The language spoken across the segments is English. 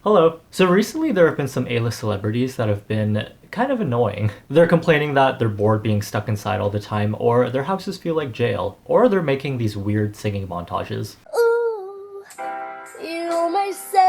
Hello. So recently there have been some A-list celebrities that have been kind of annoying. They're complaining that they're bored being stuck inside all the time, or their houses feel like jail, or they're making these weird singing montages. Ooh, you may say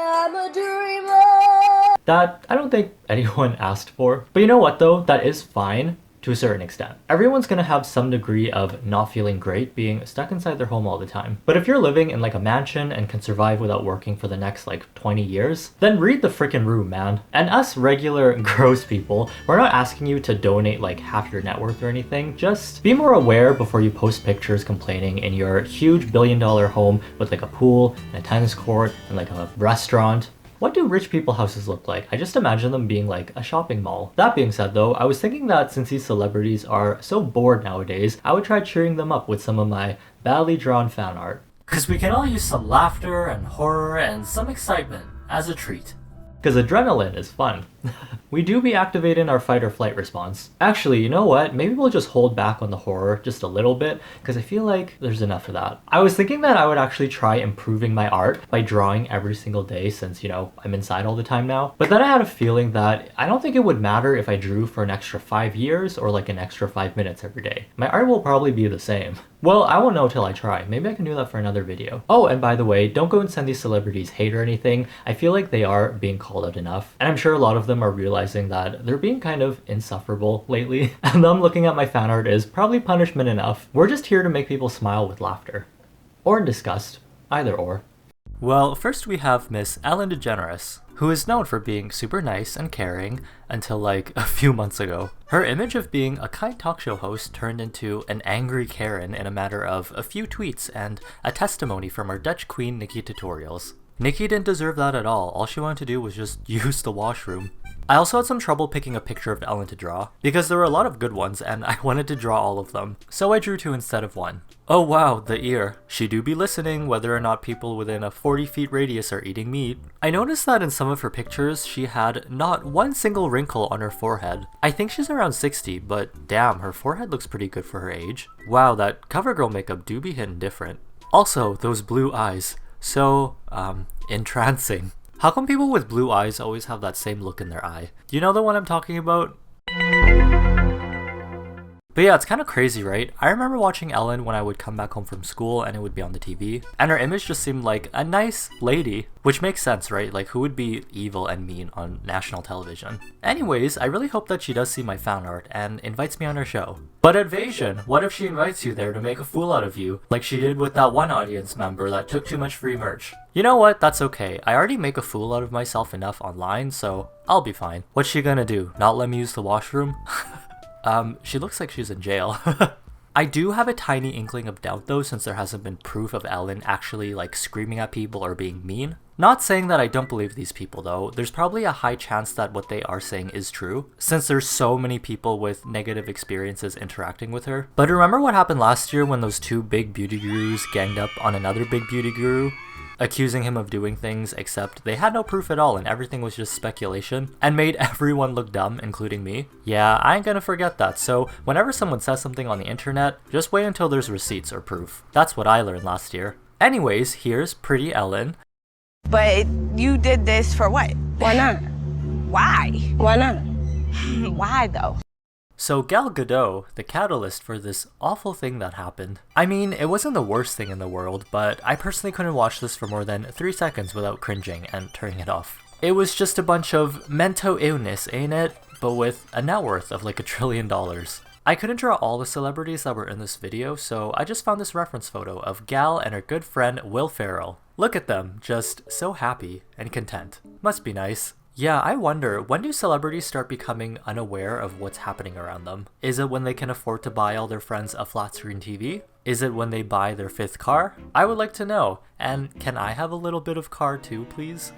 I'm a dreamer. That I don't think anyone asked for. But you know what though? That is fine. To a certain extent. Everyone's gonna have some degree of not feeling great being stuck inside their home all the time. But if you're living in like a mansion and can survive without working for the next like 20 years, then read the freaking room, man. And us regular gross people, we're not asking you to donate like half your net worth or anything. Just be more aware before you post pictures complaining in your huge billion-dollar home with like a pool and a tennis court and like a restaurant. What do rich people houses look like? I just imagine them being like a shopping mall. That being said though, I was thinking that since these celebrities are so bored nowadays, I would try cheering them up with some of my badly drawn fan art. Cause we can all use some laughter and horror and some excitement as a treat. Cause adrenaline is fun. We do be activating our fight or flight response. Actually, you know what? Maybe we'll just hold back on the horror just a little bit because I feel like there's enough of that. I was thinking that I would actually try improving my art by drawing every single day since, you know, I'm inside all the time now. But then I had a feeling that I don't think it would matter if I drew for an extra 5 years or like an extra 5 minutes every day. My art will probably be the same. Well, I won't know till I try. Maybe I can do that for another video. Oh, and by the way, don't go and send these celebrities hate or anything. I feel like they are being called out enough. And I'm sure a lot of them are realizing that they're being kind of insufferable lately. And them looking at my fan art is probably punishment enough. We're just here to make people smile with laughter. Or in disgust. Either or. Well, first we have Miss Ellen DeGeneres, who is known for being super nice and caring until like a few months ago. Her image of being a kind talk show host turned into an angry Karen in a matter of a few tweets and a testimony from our Dutch queen Nikki tutorials. Nikki didn't deserve that at all she wanted to do was just use the washroom. I also had some trouble picking a picture of Ellen to draw, because there were a lot of good ones and I wanted to draw all of them, so I drew 2 instead of 1. Oh wow, the ear. She do be listening whether or not people within a 40 feet radius are eating meat. I noticed that in some of her pictures, she had not one single wrinkle on her forehead. I think she's around 60, but damn, her forehead looks pretty good for her age. Wow, that CoverGirl makeup do be hitting different. Also, those blue eyes. So, entrancing. How come people with blue eyes always have that same look in their eye? Do you know the one I'm talking about? But yeah, it's kind of crazy, right? I remember watching Ellen when I would come back home from school and it would be on the TV. And her image just seemed like a nice lady. Which makes sense, right? Like, who would be evil and mean on national television? Anyways, I really hope that she does see my fan art and invites me on her show. But Edvasian, what if she invites you there to make a fool out of you? Like she did with that one audience member that took too much free merch. You know what? That's okay. I already make a fool out of myself enough online, so I'll be fine. What's she gonna do? Not let me use the washroom? She looks like she's in jail. I do have a tiny inkling of doubt though, since there hasn't been proof of Ellen actually like screaming at people or being mean. Not saying that I don't believe these people though, there's probably a high chance that what they are saying is true, since there's so many people with negative experiences interacting with her. But remember what happened last year when those 2 big beauty gurus ganged up on another big beauty guru? Accusing him of doing things, except they had no proof at all and everything was just speculation, and made everyone look dumb, including me. Yeah, I ain't gonna forget that, so whenever someone says something on the internet, just wait until there's receipts or proof. That's what I learned last year. Anyways, here's pretty Ellen. But you did this for what? Why not? Why? Why not? Why though? So Gal Gadot, the catalyst for this awful thing that happened. I mean, it wasn't the worst thing in the world, but I personally couldn't watch this for more than 3 seconds without cringing and turning it off. It was just a bunch of mental illness, ain't it? But with a net worth of like $1 trillion. I couldn't draw all the celebrities that were in this video, so I just found this reference photo of Gal and her good friend Will Ferrell. Look at them, just so happy and content. Must be nice. Yeah, I wonder, when do celebrities start becoming unaware of what's happening around them? Is it when they can afford to buy all their friends a flat screen TV? Is it when they buy their 5th car? I would like to know. And can I have a little bit of car too, please?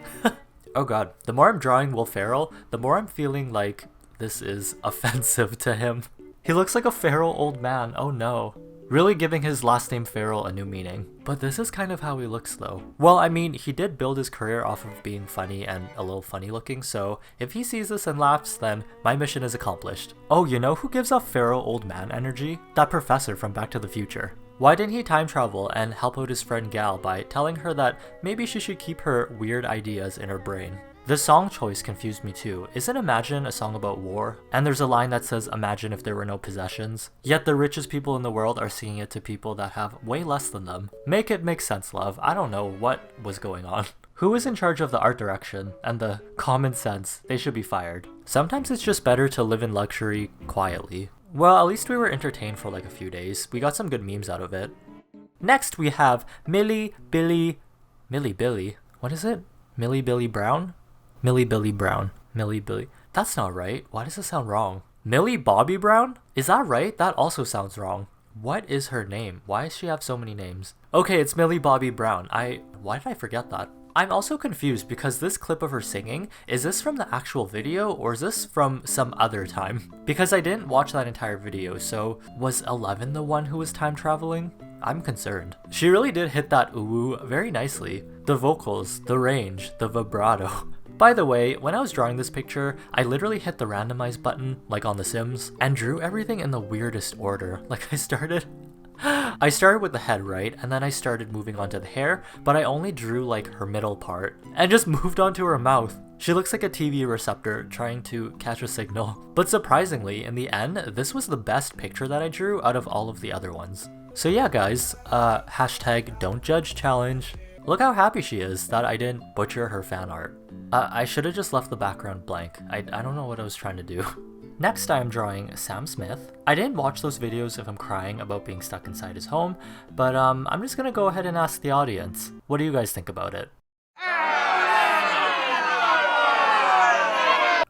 Oh god, the more I'm drawing Will Ferrell, the more I'm feeling like this is offensive to him. He looks like a feral old man, oh no. Really giving his last name Farrell a new meaning. But this is kind of how he looks though. Well, I mean, he did build his career off of being funny and a little funny looking, so if he sees this and laughs, then my mission is accomplished. Oh, you know who gives off feral old man energy? That professor from Back to the Future. Why didn't he time travel and help out his friend Gal by telling her that maybe she should keep her weird ideas in her brain? The song choice confused me too. Isn't Imagine a song about war? And there's a line that says, imagine if there were no possessions. Yet the richest people in the world are singing it to people that have way less than them. Make it make sense, love. I don't know what was going on. Who is in charge of the art direction and the common sense? They should be fired. Sometimes it's just better to live in luxury quietly. Well, at least we were entertained for like a few days. We got some good memes out of it. Next we have Millie Billy. What is it? Millie Billy Brown? Millie Billy Brown. Millie Billy. That's not right. Why does it sound wrong? Millie Bobby Brown? Is that right? That also sounds wrong. What is her name? Why does she have so many names? Okay, it's Millie Bobby Brown. Why did I forget that? I'm also confused because this clip of her singing, is this from the actual video or is this from some other time? Because I didn't watch that entire video, so was 11 the one who was time traveling? I'm concerned. She really did hit that ooh very nicely. The vocals, the range, the vibrato. By the way, when I was drawing this picture, I literally hit the randomize button, like on The Sims, and drew everything in the weirdest order. Like I started with the head, right? And then I started moving on to the hair, but I only drew like her middle part, and just moved on to her mouth. She looks like a TV receptor trying to catch a signal. But surprisingly, in the end, this was the best picture that I drew out of all of the other ones. So yeah guys, hashtag don't judge challenge. Look how happy she is that I didn't butcher her fan art. I should have just left the background blank. I don't know what I was trying to do. Next I'm drawing Sam Smith. I didn't watch those videos of him crying about being stuck inside his home, but I'm just gonna go ahead and ask the audience. What do you guys think about it?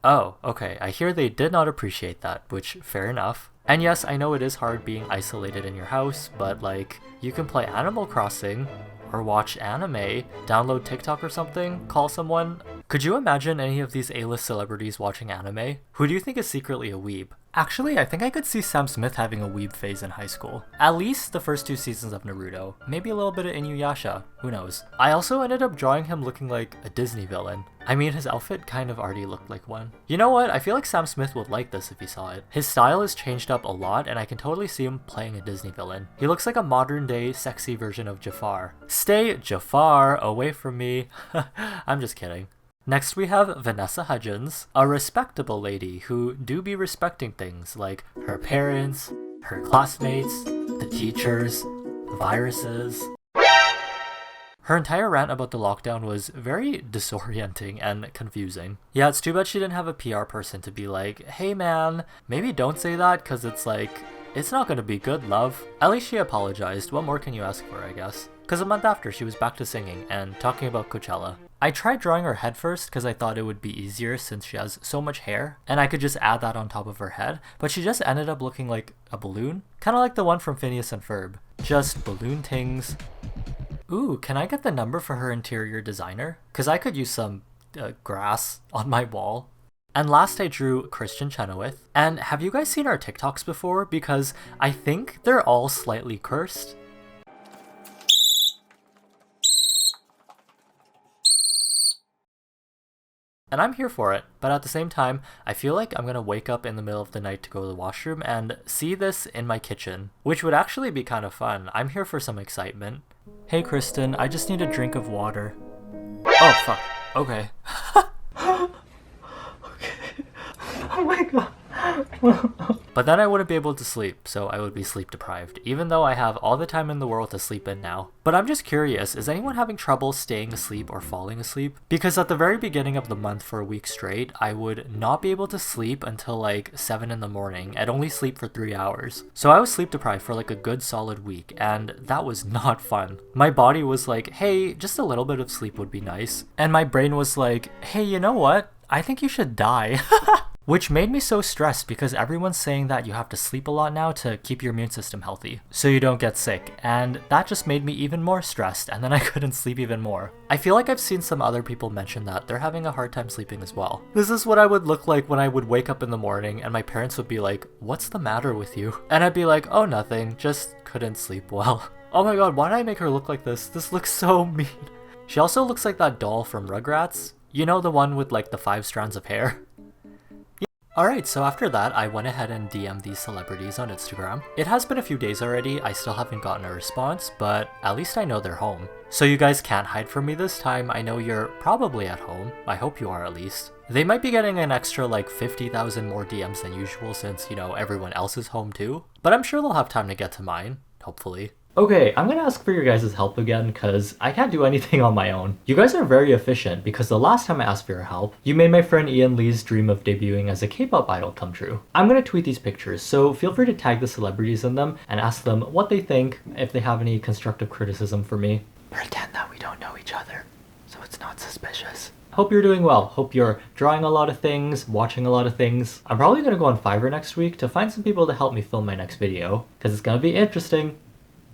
Oh, okay, I hear they did not appreciate that, which fair enough. And yes, I know it is hard being isolated in your house, but like, you can play Animal Crossing, or watch anime, download TikTok or something, call someone. Could you imagine any of these A-list celebrities watching anime? Who do you think is secretly a weeb? Actually, I think I could see Sam Smith having a weeb phase in high school. At least the first 2 seasons of Naruto. Maybe a little bit of Inuyasha. Who knows? I also ended up drawing him looking like a Disney villain. I mean, his outfit kind of already looked like one. You know what? I feel like Sam Smith would like this if he saw it. His style has changed up a lot and I can totally see him playing a Disney villain. He looks like a modern day sexy version of Jafar. Stay Jafar away from me. I'm just kidding. Next we have Vanessa Hudgens, a respectable lady who do be respecting things like her parents, her classmates, the teachers, viruses. Her entire rant about the lockdown was very disorienting and confusing. Yeah, it's too bad she didn't have a PR person to be like, hey man, maybe don't say that because it's like, it's not gonna be good, love. At least she apologized. What more can you ask for, I guess? Because a month after, she was back to singing and talking about Coachella. I tried drawing her head first because I thought it would be easier since she has so much hair and I could just add that on top of her head, but she just ended up looking like a balloon. Kind of like the one from Phineas and Ferb. Just balloon tings. Ooh, can I get the number for her interior designer? Because I could use some grass on my wall. And last I drew Kristin Cavallari. And have you guys seen our TikToks before? Because I think they're all slightly cursed. And I'm here for it, but at the same time, I feel like I'm gonna wake up in the middle of the night to go to the washroom and see this in my kitchen, which would actually be kind of fun. I'm here for some excitement. Hey Kristin, I just need a drink of water. Oh fuck, okay. Okay. Oh my god. But then I wouldn't be able to sleep, so I would be sleep deprived, even though I have all the time in the world to sleep in now. But I'm just curious, is anyone having trouble staying asleep or falling asleep? Because at the very beginning of the month for a week straight, I would not be able to sleep until like 7 in the morning. I'd only sleep for 3 hours. So I was sleep deprived for like a good solid week, and that was not fun. My body was like, hey, just a little bit of sleep would be nice. And my brain was like, hey, you know what? I think you should die. Which made me so stressed because everyone's saying that you have to sleep a lot now to keep your immune system healthy, so you don't get sick, and that just made me even more stressed, and then I couldn't sleep even more. I feel like I've seen some other people mention that they're having a hard time sleeping as well. This is what I would look like when I would wake up in the morning and my parents would be like, what's the matter with you? And I'd be like, oh nothing, just couldn't sleep well. Oh my god, why did I make her look like this? This looks so mean. She also looks like that doll from Rugrats. You know, the one with like the 5 strands of hair? Alright, so after that, I went ahead and DM'd these celebrities on Instagram. It has been a few days already, I still haven't gotten a response, but at least I know they're home. So you guys can't hide from me this time, I know you're probably at home. I hope you are at least. They might be getting an extra like 50,000 more DMs than usual since, you know, everyone else is home too. But I'm sure they'll have time to get to mine, hopefully. Okay, I'm gonna ask for your guys' help again because I can't do anything on my own. You guys are very efficient because the last time I asked for your help, you made my friend Ian Lee's dream of debuting as a K-pop idol come true. I'm gonna tweet these pictures, so feel free to tag the celebrities in them and ask them what they think, if they have any constructive criticism for me. Pretend that we don't know each other, so it's not suspicious. Hope you're doing well. Hope you're drawing a lot of things, watching a lot of things. I'm probably gonna go on Fiverr next week to find some people to help me film my next video, because it's gonna be interesting.